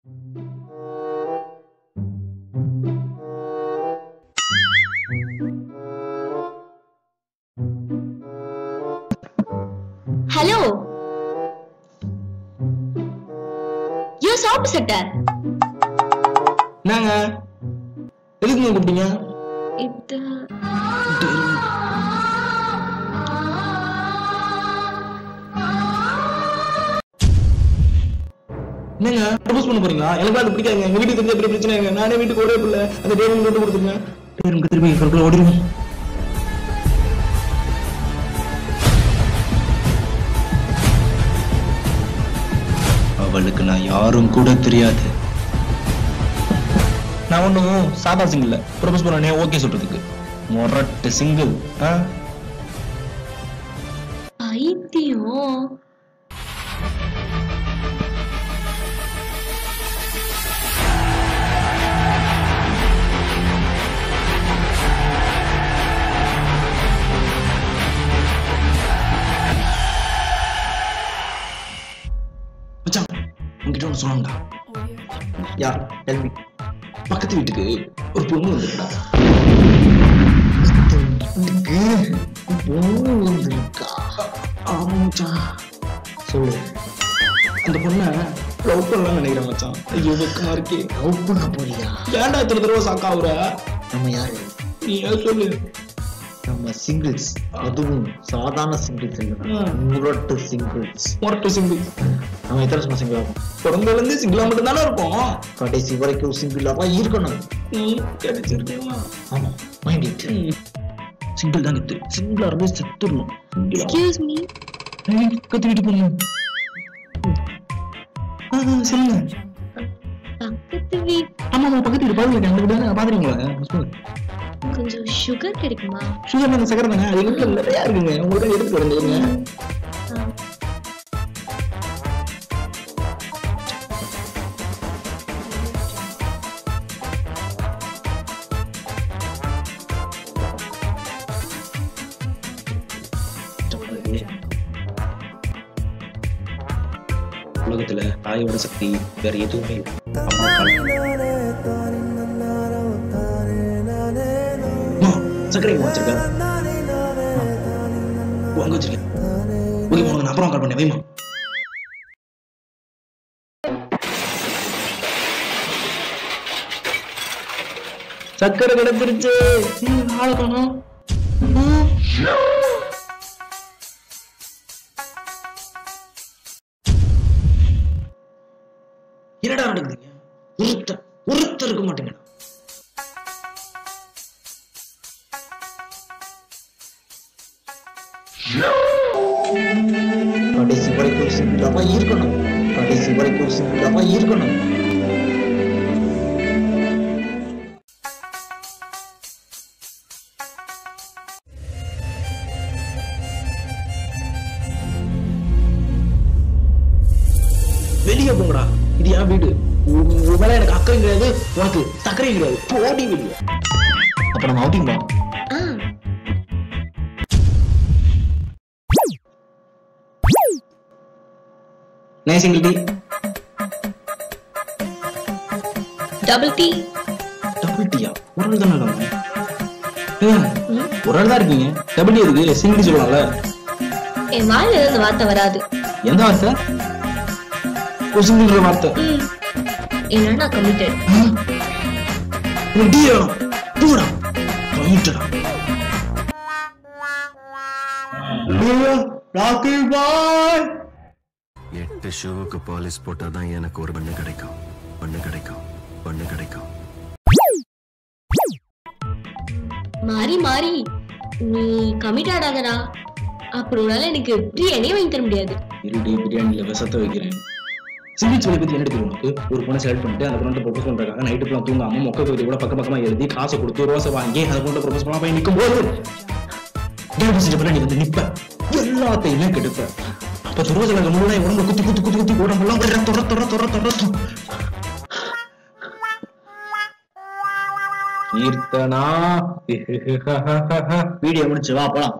Hello, you சாப்பிட்டு செட்டர். நாங்க எதுக்கு கூப்பிட்டீங்க? இது என்னங்க ப்ரொபோஸ் பண்ண போறீங்களா? எனக்கு அது பிடிக்காதுங்க. எங்க வீட்டுக்கு தெரிஞ்ச பெரிய பிரச்சனைங்க. நானே வீட்டுக்கு ஒரே பிள்ளை. அந்த டேபிள் போட்டு கொடுத்துருங்க. டேபிள் திரும்பி கருக்குள்ள ஓடிடுவோம். அவளுக்கு நான் யாரும் கூட தெரியாது. நான் ஒன்றும் சாதா சிங்கிள் ப்ரொபோஸ் பண்ணனே ஓகே சொல்றதுக்கு மொரட்டு சிங்கிள். பைத்தியம். மச்சான் உங்ககிட்ட ஒன்று சொல்லணும்டா. யார்? எல்வி. பக்கத்து வீட்டுக்கு ஒரு பொண்ணு வந்துருக்கா. பொண்ணு வந்திருக்கா? ஆமா மச்சான். சொல்லு. அந்த பொண்ணை லவ் பண்ணலாம்னு நினைக்கிறேன் மச்சான். ஐயோ வெக்கமா இருக்கே. லவ் பண்ண போறியா? ஏன்டா இத்தனை தடவை சாக்காவுற? நம்ம யாரு? நீ சொல்லு. நம்ம சிங்கிள்ஸ், அதுவும் சாதாரண சிங்கிள்ஸ் இல்ல, முரட்டு சிங்கிள்ஸ். முரட்டு சிங்கிள்ஸ். நம்ம எத்தனை வருஷமா சிங்கிள் ஆகும்? பிறந்ததுல இருந்து சிங்கிளா மட்டும் தானே இருக்கும். கடைசி வரைக்கும் சிங்கிளாவா இருக்கணும். கிடைச்சிருக்கேன். ஆமா, மைண்ட் இட். சிங்கிள் தான் இருக்கு. சிங்கிளா இருந்து செத்துடணும். Excuse me. கத்து வீட்டு போறீங்க? சொல்லுங்க. பக்கத்து வீட். ஆமா பக்கத்து வீட்டு பாருங்க. அந்த வீடு பாத்துறீங்களா? கொஞ்சம் சுகர் கிடைக்குமா? சுகர் தானே, சக்கரை தானே. அது வீட்டுல நிறைய இருக்குங்க. உங்களுக்கு எடுத்து வரீங்க. உலகத்துல தாயோட சக்தி வேற எதுவுமே சக்கரை வச்சிருக்கேன். அங்க வச்சிருக்கேன். ஓகே நான் அப்புறம் கால் பண்ணேன். வைமா. சக்கரை கிடைச்சிருச்சு. ஆளை காணோம். என்னடா நடக்குதுங்க? ஒருத்தர் இருக்க மாட்டேங்க. கடைசி வரைக்கும் சிங்கிளாவா இருக்கணும். கடைசி வரைக்கும் சிங்கிளாவா இருக்கணும். வெளியே போங்கடா. இது என் வீடு. மேல எனக்கு அக்கறை கிடையாது, உனக்கு சக்கரை கிடையாது. போடி வெளியே. அப்ப நம்ம அவுட்டிங் பா. Single tea. Double tea. Double டீயா? ஒரு ஆள் தானே ஒரு ஆள் தான் இருக்கீங்க. டபுள் டீ இருக்கு. சிங்கிள் டீ சொல்லலாம்ல. என் வாயில இருந்து வார்த்தை வராது. எந்த வார்த்தை? ஒரு சிங்கிள் வார்த்தை. என்னன்னா கமிட்டட். டீ வேணும். டூடா கமிட்டடா. ராக்கி பாய். 8 ஷூவுக்கு பாலிஷ் போட்டாதான் எனக்கு ஒரு பண்ணு கிடைக்கும். மாறி மாறி நீ கமிட் ஆடாதடா. அப்படினால எனக்கு பிரியாணியே வாங்கி தர முடியாது. இருடி பிரியாணில விஷத்தை வைக்கிறேன். சிங்கிள்ஸ் வழி பத்தி என்ன தெரியும் உனக்கு? ஒரு பொண்ணை செலக்ட் பண்ணிட்டு அந்த பொண்ணை ப்ரொபோஸ் பண்றாங்க. நைட்டு ஃபுல்லா தூங்காம மொக்க கவிதை கூட பக்கமா எழுதி காசை கொடுத்து ரோசை வாங்கி அந்த பொண்ணை ப்ரொபோஸ் பண்ணா போய் நிற்கும் போது நீ வந்து நிப்ப, எல்லாத்தையுமே கெடுப்ப. அப்ப துரோசல முன்னாடி உடம்பு குத்தி உடம்பெல்லாம் கீர்த்தனா வீடியோ முடிச்சு வா போலாம்.